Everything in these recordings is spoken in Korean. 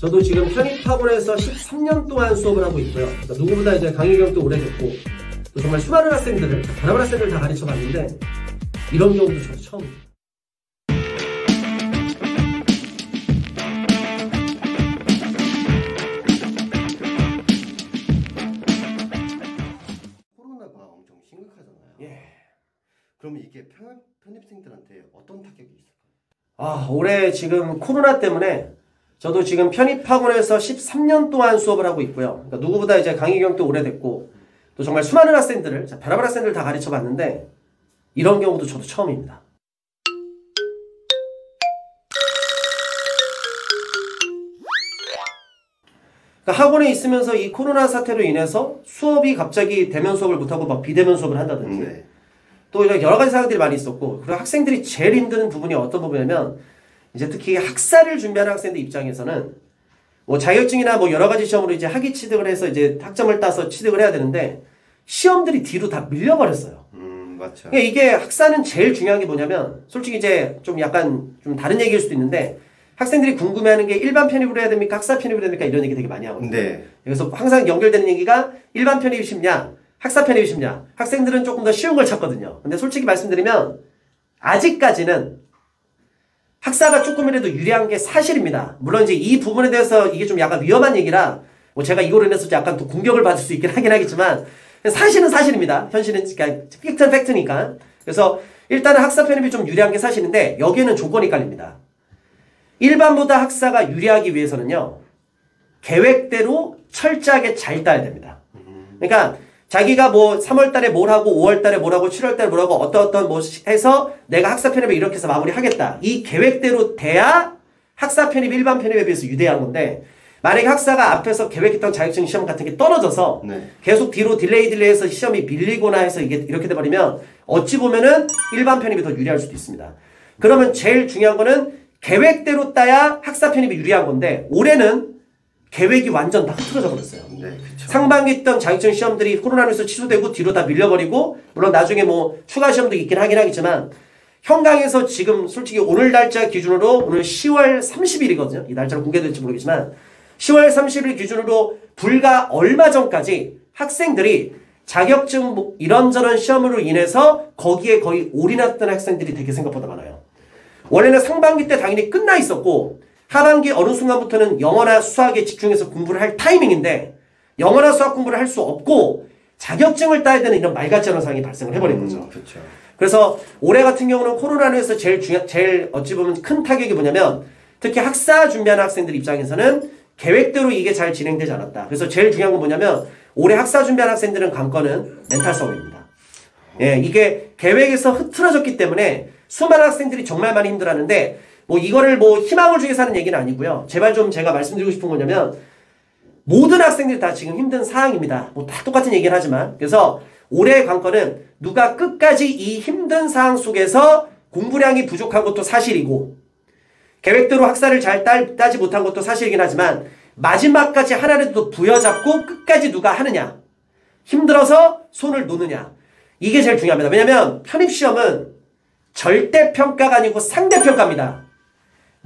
저도 지금 편입학원에서 13년 동안 수업을 하고 있고요. 그러니까 누구보다 이제 강의 경험도 오래됐고, 또 정말 수많은 학생들을, 다른 학생들을 다 가르쳐 봤는데, 이런 경우도 저도 처음입니다. 코로나가 엄청 심각하잖아요. 예. 그러면 이게 편입생들한테 어떤 타격이 있을까요? 올해 지금 코로나 때문에 저도 지금 편입학원에서 13년 동안 수업을 하고 있고요. 그러니까 누구보다 이제 강의 경험도 오래됐고, 또 정말 수많은 학생들을, 별의별 학생들을 다 가르쳐 봤는데, 이런 경우도 저도 처음입니다. 그러니까 학원에 있으면서 이 코로나 사태로 인해서 수업이 갑자기 대면 수업을 못하고 막 비대면 수업을 한다든지, 네. 또 여러 가지 상황들이 많이 있었고, 그리고 학생들이 제일 힘든 부분이 어떤 부분이냐면, 이제 특히 학사를 준비하는 학생들 입장에서는 뭐 자격증이나 뭐 여러 가지 시험으로 이제 학위 취득을 해서 이제 학점을 따서 취득을 해야 되는데, 시험들이 뒤로 다 밀려버렸어요. 맞죠. 그러니까 이게 학사는 제일 중요한 게 뭐냐면, 솔직히 이제 좀 약간 좀 다른 얘기일 수도 있는데, 학생들이 궁금해하는 게 일반 편입을 해야 됩니까? 학사 편입을 해야 됩니까? 이런 얘기 되게 많이 하거든요. 네. 그래서 항상 연결되는 얘기가 일반 편입이 쉽냐, 학사 편입이 쉽냐. 학생들은 조금 더 쉬운 걸 찾거든요. 근데 솔직히 말씀드리면 아직까지는 학사가 조금이라도 유리한 게 사실입니다. 물론 이제 이 부분에 대해서 이게 좀 약간 위험한 얘기라 뭐 제가 이거로 인해서 약간 또 공격을 받을 수 있긴 하긴 하겠지만, 사실은 사실입니다. 현실은 그러니까 팩트는 팩트니까. 그래서 일단은 학사 편입이 좀 유리한 게 사실인데, 여기에는 조건이 깔립니다. 일반보다 학사가 유리하기 위해서는요, 계획대로 철저하게 잘 따야 됩니다. 그러니까 자기가 뭐 3월달에 뭘 하고 5월달에 뭘 하고 7월달에 뭘 하고 어떤 뭐 해서 내가 학사 편입을 이렇게 해서 마무리하겠다, 이 계획대로 돼야 학사 편입 일반 편입에 비해서 유리한 건데, 만약에 학사가 앞에서 계획했던 자격증 시험 같은 게 떨어져서 네. 계속 뒤로 딜레이해서 시험이 밀리거나 해서 이게 이렇게 돼버리면 어찌 보면은 일반 편입이 더 유리할 수도 있습니다. 그러면 제일 중요한 거는 계획대로 따야 학사 편입이 유리한 건데, 올해는 계획이 완전 다 흐트러져 버렸어요. 네, 그쵸. 상반기 있던 자격증 시험들이 코로나로 인해서 취소되고 뒤로 다 밀려버리고, 물론 나중에 뭐 추가 시험도 있긴 하긴 하겠지만, 현강에서 지금 솔직히 오늘 날짜 기준으로 오늘 10월 30일이거든요. 이 날짜로 공개될지 모르겠지만 10월 30일 기준으로 불과 얼마 전까지 학생들이 자격증 뭐 이런저런 시험으로 인해서 거기에 거의 올인했던 학생들이 되게 생각보다 많아요. 원래는 상반기 때 당연히 끝나 있었고, 하반기 어느 순간부터는 영어나 수학에 집중해서 공부를 할 타이밍인데, 영어나 수학 공부를 할 수 없고 자격증을 따야 되는 이런 말 같지 않은 상황이 발생을 해버린 거죠. 그렇죠. 그래서 올해 같은 경우는 코로나로 해서 제일 어찌 보면 큰 타격이 뭐냐면, 특히 학사 준비하는 학생들 입장에서는 계획대로 이게 잘 진행되지 않았다. 그래서 제일 중요한 건 뭐냐면, 올해 학사 준비하는 학생들은 관건은 멘탈 싸움입니다. 예, 이게 계획에서 흐트러졌기 때문에 수많은 학생들이 정말 많이 힘들어하는데, 뭐 이거를 뭐 희망을 주기 위해서 하는 얘기는 아니고요. 제발 좀 제가 말씀드리고 싶은 거냐면, 모든 학생들이 다 지금 힘든 상황입니다. 뭐 다 똑같은 얘기를 하지만. 그래서 올해의 관건은 누가 끝까지 이 힘든 상황 속에서 공부량이 부족한 것도 사실이고, 계획대로 학사를 잘 따지 못한 것도 사실이긴 하지만, 마지막까지 하나라도 부여잡고 끝까지 누가 하느냐, 힘들어서 손을 놓느냐, 이게 제일 중요합니다. 왜냐면 편입시험은 절대평가가 아니고 상대평가입니다.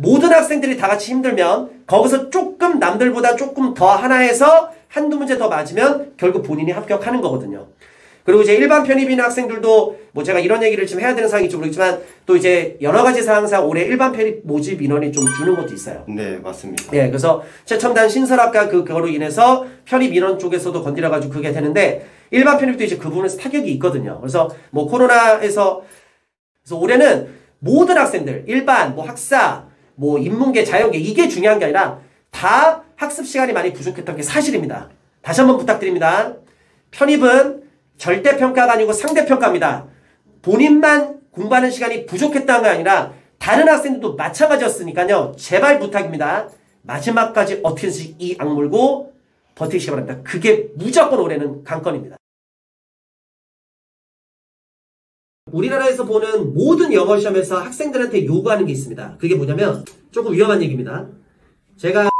모든 학생들이 다 같이 힘들면 거기서 조금 남들보다 조금 더 하나에서 한두 문제 더 맞으면 결국 본인이 합격하는 거거든요. 그리고 이제 일반 편입 있는 학생들도 뭐 제가 이런 얘기를 지금 해야 되는 상황인지 모르겠지만, 또 이제 여러 가지 사항상 올해 일반 편입 모집 인원이 좀 주는 것도 있어요. 네, 맞습니다. 예, 그래서 최첨단 신설학과 그거로 인해서 편입 인원 쪽에서도 건드려가지고 그게 되는데, 일반 편입도 이제 그 부분에서 타격이 있거든요. 그래서 뭐 코로나에서, 그래서 올해는 모든 학생들, 일반, 뭐 학사, 뭐 인문계, 자연계, 이게 중요한 게 아니라 다 학습 시간이 많이 부족했던 게 사실입니다. 다시 한번 부탁드립니다. 편입은 절대평가가 아니고 상대평가입니다. 본인만 공부하는 시간이 부족했다는 게 아니라 다른 학생들도 마찬가지였으니까요. 제발 부탁입니다. 마지막까지 어떻게든지 이 악물고 버티시기 바랍니다. 그게 무조건 올해는 관건입니다. 우리나라에서 보는 모든 영어 시험에서 학생들한테 요구하는 게 있습니다. 그게 뭐냐면 조금 위험한 얘기입니다. 제가